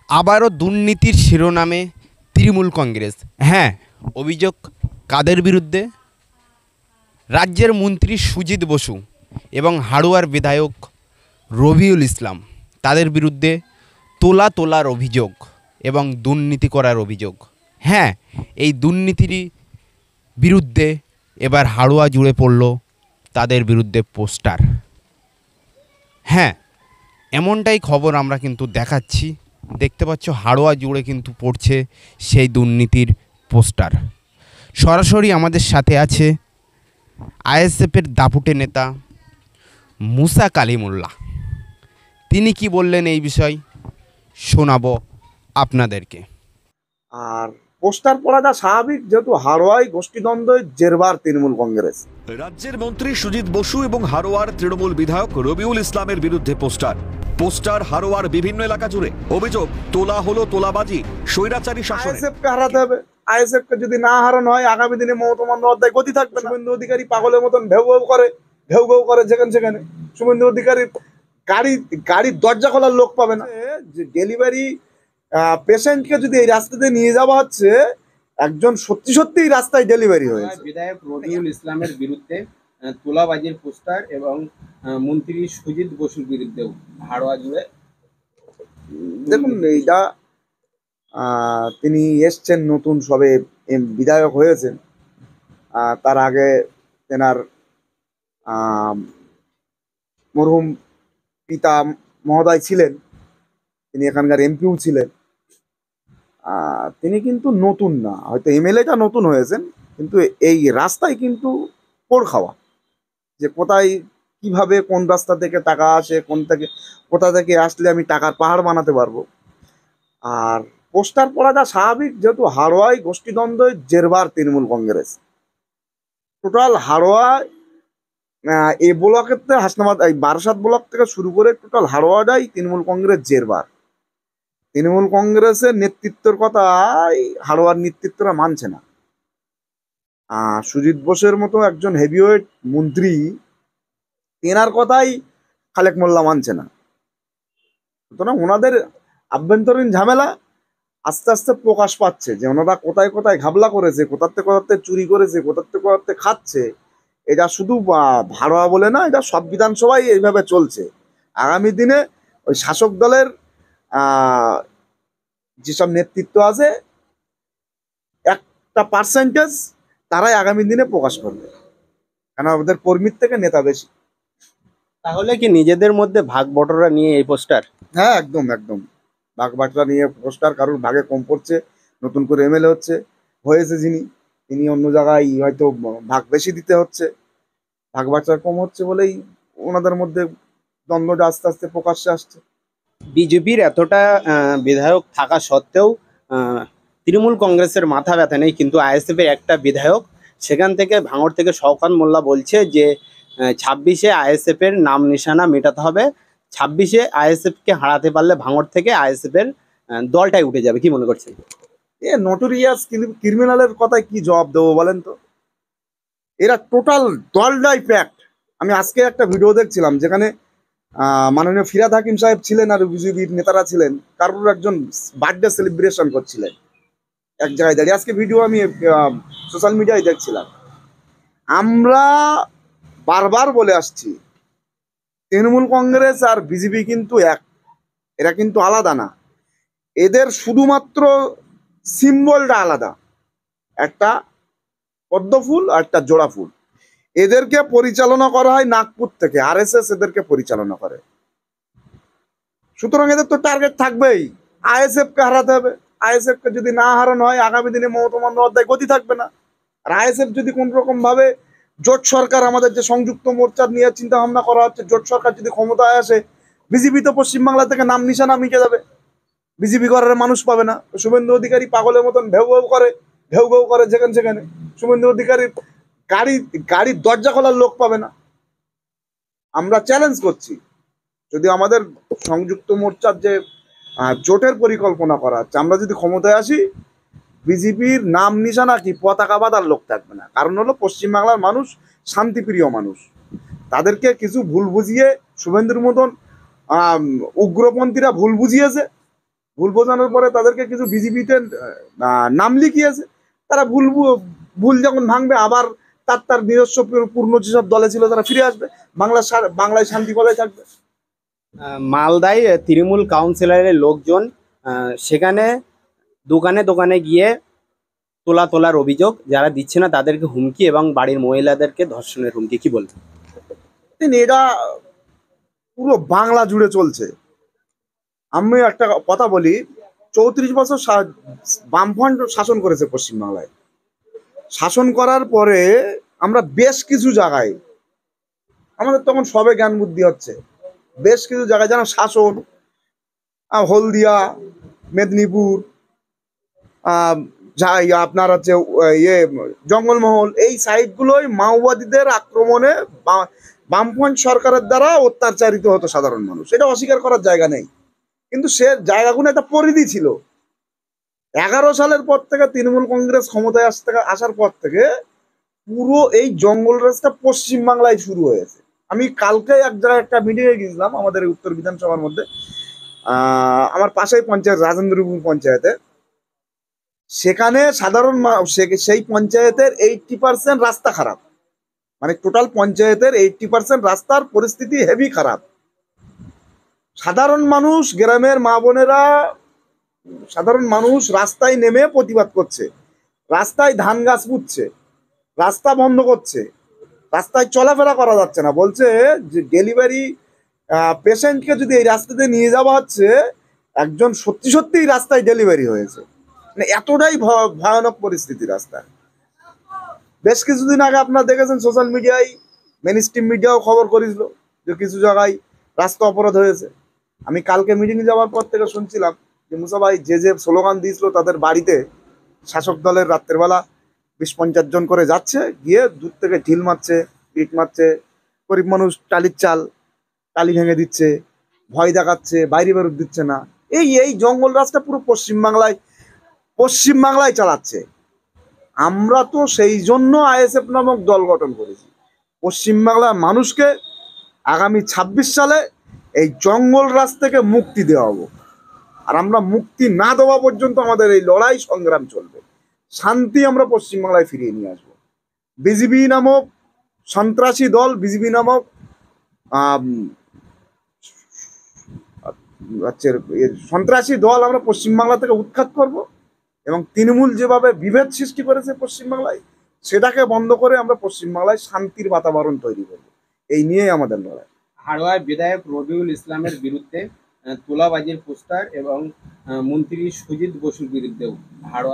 আবারও দুর্নীতির শিরোনামে তৃণমূল কংগ্রেস। হ্যাঁ, অভিযোগ কাদের বিরুদ্ধে? রাজ্যের মন্ত্রী সুজিত বসু এবং হাড়োয়ার বিধায়ক রবিউল ইসলাম, তাদের বিরুদ্ধে তোলার অভিযোগ এবং দুর্নীতি করার অভিযোগ। হ্যাঁ, এই দুর্নীতির বিরুদ্ধে এবার হাড়োয়া জুড়ে পড়ল তাদের বিরুদ্ধে পোস্টার। হ্যাঁ, এমনটাই খবর আমরা কিন্তু দেখাচ্ছি। দেখতে পাচ্ছ হাড়োয়া জুড়ে কিন্তু পড়ছে সেই দুর্নীতির পোস্টার। সরাসরি আমাদের সাথে আছে আইএসএফের দাপুটে নেতা মুসা কালিমুল্লাহ। তিনি কি বললেন এই বিষয় শোনাবো আপনাদেরকে। আর পোস্টার পড়াটা স্বাভাবিক, যেহেতু হাড়োয়ায় গোষ্ঠীদ্বন্দ্বের জেরবার তৃণমূল কংগ্রেস। রাজ্যের মন্ত্রী সুজিত বসু এবং হাড়োয়ার তৃণমূল বিধায়ক রবিউল ইসলামের বিরুদ্ধে পোস্টার হাড়োয়ার বিভিন্ন এলাকা জুড়ে। অভিযোগ তোলা হলো তোলাবাজি, স্বৈরাচারী শাসন। আইএসএফকে হারাতে হবে। আইএসএফকে যদি না হারানো হয়, আগামী দিনে মমতা বন্দ্যোপাধ্যায় গতি থাকবে না। শুভেন্দু অধিকারী পাগলের মতন ঘেউ ঘেউ করে যেখানে শুভেন্দু অধিকারীর গাড়ির দরজা খোলার লোক পাবে না। যে ডেলিভারি পেশেন্টকে যদি এই রাস্তাতে নিয়ে যাওয়া হচ্ছে, একজন সত্যি রাস্তায় ডেলিভারি হয়েছে। বিধায়ক রবিউল ইসলামের বিরুদ্ধে তোলাবাজির পোস্টার এবং মন্ত্রী সুজিত বসুর বিরুদ্ধেও হাড়োয়া জুড়ে। দেখুন, এইটা তিনি এসছেন নতুন, সবে বিধায়ক হয়েছেন। তার আগে তেনার মরহুম পিতা মহোদয় ছিলেন, তিনি এখানকার এমপিও ছিলেন। তিনি কিন্তু নতুন না, হয়তো এমএলএটা নতুন হয়েছেন, কিন্তু এই রাস্তায় কিন্তু পোড় খাওয়া, যে কোথায় কিভাবে কোন রাস্তা থেকে টাকা আসে, কোথা থেকে আসলে আমি টাকার পাহাড় বানাতে পারবো। আর পোস্টার পড়াটা স্বাভাবিক, যেহেতু হাড়োয়ায় গোষ্ঠীদ্বন্দ্বের জেরবার তৃণমূল কংগ্রেস। টোটাল হাড়োয়ায় এই ব্লকের থেকে হাসনাবাদ, এই বারাসাত ব্লক থেকে শুরু করে টোটাল হাড়োয়াটাই তৃণমূল কংগ্রেস জেরবার। তৃণমূল কংগ্রেসের নেতৃত্বের কথা হাড়োয়ার নেতৃত্বরা মানছে না। সুজিত বোসের মতো একজন হেভিওয়েট মন্ত্রী, তেনার কথাই খালেক মোল্লা মানছে না। সুতরাং ওনাদের আভ্যন্তরীণ ঝামেলা আস্তে আস্তে প্রকাশ পাচ্ছে, যে ওনারা কোথায় ঘাবলা করেছে, কোথাতে চুরি করেছে, কোথাতে খাচ্ছে। এটা শুধু হাড়োয়া বলে না, এটা সব বিধানসভায় এইভাবে চলছে। আগামী দিনে ওই শাসক দলের যেসব নেতৃত্ব আছে, একটা পার্সেন্টেজ তারাই আগামী দিনে প্রকাশ করবে, কেন ওদের কর্মীর থেকে নেতা বেশি। তাহলে কি নিজেদের মধ্যে ভাগ বটরা নিয়ে এই পোস্টার? হ্যাঁ, একদম ভাগ বাটরা নিয়ে পোস্টার। কারোর ভাগে কম পড়ছে, নতুন করে এমএলএ হয়েছে তিনি অন্য জায়গায় হয়তো ভাগ বেশি দিতে হচ্ছে, ভাগ বাটরা কম হচ্ছে বলেই ওনাদের মধ্যে দ্বন্দ্বটা আস্তে আস্তে প্রকাশ্যে আসছে। বিজেপির এতটা বিধায়ক থাকা সত্ত্বেও তৃণমূল কংগ্রেসের মাথা ব্যথা নেই, কিন্তু আইএসএফের একটা বিধায়ক সেখান থেকে ভাঙড় থেকে শওকত মোল্লা বলছে যে 26-এ আইএসএফের নাম নিশানা মেটাতে হবে। 26-এ আইএসএফকে হারাতে পারলে ভাঙড় থেকে আইএসএফের দলটাই উঠে যাবে। কি মনে করছেন? এ নটোরিয়াস ক্রিমিনালের কথায় কি জবাব দেবো বলেন তো? এরা টোটাল দলটাই প্যাক্ট। আমি আজকে একটা ভিডিও দেখছিলাম, যেখানে মাননীয় ফিরাদ হাকিম সাহেব ছিলেন আর বিজেপির নেতারা ছিলেন, কারোর একজন বার্থডে সেলিব্রেশন করছিলেন এক জায়গায় দাঁড়িয়ে। আজকে ভিডিও আমি সোশ্যাল মিডিয়ায় দেখছিলাম। আমরা বারবার বলে আসছি, তৃণমূল কংগ্রেস আর বিজেপি কিন্তু এক, এরা কিন্তু আলাদা না। এদের শুধুমাত্র সিম্বলটা আলাদা, একটা পদ্ম ফুল আর একটা জোড়া ফুল। এদেরকে পরিচালনা করা হয় নাগপুর থেকে, আরএসএস এদেরকে পরিচালনা করে। সুতরাং এদের তো টার্গেট থাকবেই, আইএসএফকে হারাতে হবে। আইএসএফকে যদি না হারানো হয়, আগামী দিনে মমতা বন্দ্যোপাধ্যায় গতি থাকবে না। আর আইএসএফ যদি কোন রকম ভাবে জোট সরকার, আমাদের যে সংযুক্ত মোর্চা নিয়ে চিন্তা ভাবনা করা হচ্ছে, জোট সরকার যদি ক্ষমতায় আসে, বিজেপি তো পশ্চিমবাংলা থেকে নাম নিশানা মিটে যাবে, বিজেপি ঘরের মানুষ পাবে না। শুভেন্দু অধিকারী পাগলের মতন ঘেউ করে যেখানে শুভেন্দু অধিকারীর গাড়ির দরজা খোলার লোক পাবে না। আমরা চ্যালেঞ্জ করছি, যদি আমাদের সংযুক্ত মোর্চার যে জোটের পরিকল্পনা করা হচ্ছে, আমরা যদি ক্ষমতায় আসি, বিজেপির নাম নিশানা কি পতাকা বাঁধার লোক থাকবে না। কারণ হলো পশ্চিমবাংলার মানুষ শান্তিপ্রিয় মানুষ, তাদেরকে কিছু ভুল বুঝিয়ে, শুভেন্দুর মতন উগ্রপন্থীরা ভুল বুঝিয়েছে, ভুল বোঝানোর পরে তাদেরকে কিছু বিজেপিতে নাম লিখিয়েছে। তারা ভুল যখন ভাঙবে আবার তার নিজস্ব পূর্ণ যেসব দলে ছিল তারা ফিরে আসবে, বাংলায় শান্তি বজায় থাকবে। মালদায় তৃণমূল কাউন্সিলরের লোকজন সেখানে দোকানে দোকানে গিয়ে তোলার অভিযোগ, যারা দিচ্ছে না তাদেরকে হুমকি এবং বাড়ির মহিলাদেরকে ধর্ষণের হুমকি, কি বলবেন? এটা পুরো বাংলা জুড়ে চলছে। আমি একটা কথা বলি, 34 বছর বামফ্রন্ট শাসন করেছে পশ্চিমবাংলায়। শাসন করার পরে আমরা বেশ কিছু জায়গায়, আমাদের তখন সবে জ্ঞান বুদ্ধি হচ্ছে, বেশ কিছু জায়গায় যেন শাসন, হলদিয়া, মেদিনীপুর, আপনার হচ্ছে ইয়ে জঙ্গলমহল, এই সাইডগুলোই মাওবাদীদের আক্রমণে বামফ্রন্ট সরকারের দ্বারা অত্যাচারিত হতো সাধারণ মানুষ। এটা অস্বীকার করার জায়গা নেই, কিন্তু সে জায়গাগুলো একটা পরিধি ছিল। 11 সালের পর থেকে তৃণমূল কংগ্রেস ক্ষমতায় আসার পর থেকে পুরো এই জঙ্গল রাজটা পশ্চিমবাংলায় শুরু হয়েছে। আমি কালকে এক জায়গায় একটা মিটিংয়ে গেছিলাম আমাদের উত্তর বিধানসভার মধ্যে, আমার পাশেই পঞ্চায়েত, রাজেন্দ্রপুর পঞ্চায়েতে। সেখানে সেই পঞ্চায়েতের 80% রাস্তা খারাপ, মানে টোটাল পঞ্চায়েতের 80% রাস্তার পরিস্থিতি হেভি খারাপ। সাধারণ মানুষ, গ্রামের মা বোনেরা, সাধারণ মানুষ রাস্তায় নেমে প্রতিবাদ করছে, রাস্তায় ধান গাছ পুঁতছে, রাস্তা বন্ধ করছে, রাস্তায় চলাফেরা করা যাচ্ছে না। বলছে যে ডেলিভারি পেশেন্টকে যদি এই রাস্তাতে নিয়ে যাওয়া হচ্ছে, একজন সত্যি সত্যিই রাস্তায় ডেলিভারি হয়েছে, মানে এতটাই ভয়ানক পরিস্থিতি রাস্তা। বেশ কিছুদিন আগে আপনারা দেখেছেন সোশ্যাল মিডিয়ায়, মেন স্ট্রিম মিডিয়াও খবর করেছিল যে কিছু জায়গায় রাস্তা অবরোধ হয়েছে। আমি কালকে মিটিংয়ে যাওয়ার পর থেকে শুনছিলাম যে মুসা ভাই যে স্লোগান দিয়েছিল তাদের বাড়িতে শাসক দলের রাত্রেবেলা 20-50 জন করে যাচ্ছে, গিয়ে দূর থেকে ঢিল মারছে, ইট মারছে, গরিব মানুষ টালি ভেঙে দিচ্ছে, ভয় দেখাচ্ছে, বাইরে বেরোতে দিচ্ছে না। এই জঙ্গল রাজটা পুরো পশ্চিমবাংলায় চালাচ্ছে। আমরা তো সেই জন্য আইএসএফ নামক দল গঠন করেছি, পশ্চিমবাংলার মানুষকে আগামী 26 সালে এই জঙ্গল রাজ থেকে মুক্তি দেওয়া হবো। আর আমরা মুক্তি না দেওয়া পর্যন্ত আমাদের এই লড়াই সংগ্রাম চলবে। শান্তি আমরা পশ্চিমবাংলায় ফিরিয়ে নিয়ে আসবো। বিজেপি নামক সন্ত্রাসী দল, বিজেপি নামক সন্ত্রাসী দল আমরা পশ্চিমবাংলা থেকে উৎখাত করব, এবং তৃণমূল যেভাবে বিভেদ সৃষ্টি করেছে পশ্চিমবাংলায়, সেটাকে বন্ধ করে আমরা পশ্চিমবাংলায় শান্তির বাতাবরণ তৈরি করব। এই নিয়েই আমাদের লড়াই। হাড়োয়ার বিধায়ক রবিউল ইসলামের বিরুদ্ধে তোলাবাজির পোস্টার এবং মন্ত্রী সুজিত বসুর বিরুদ্ধেও হাড়োয়া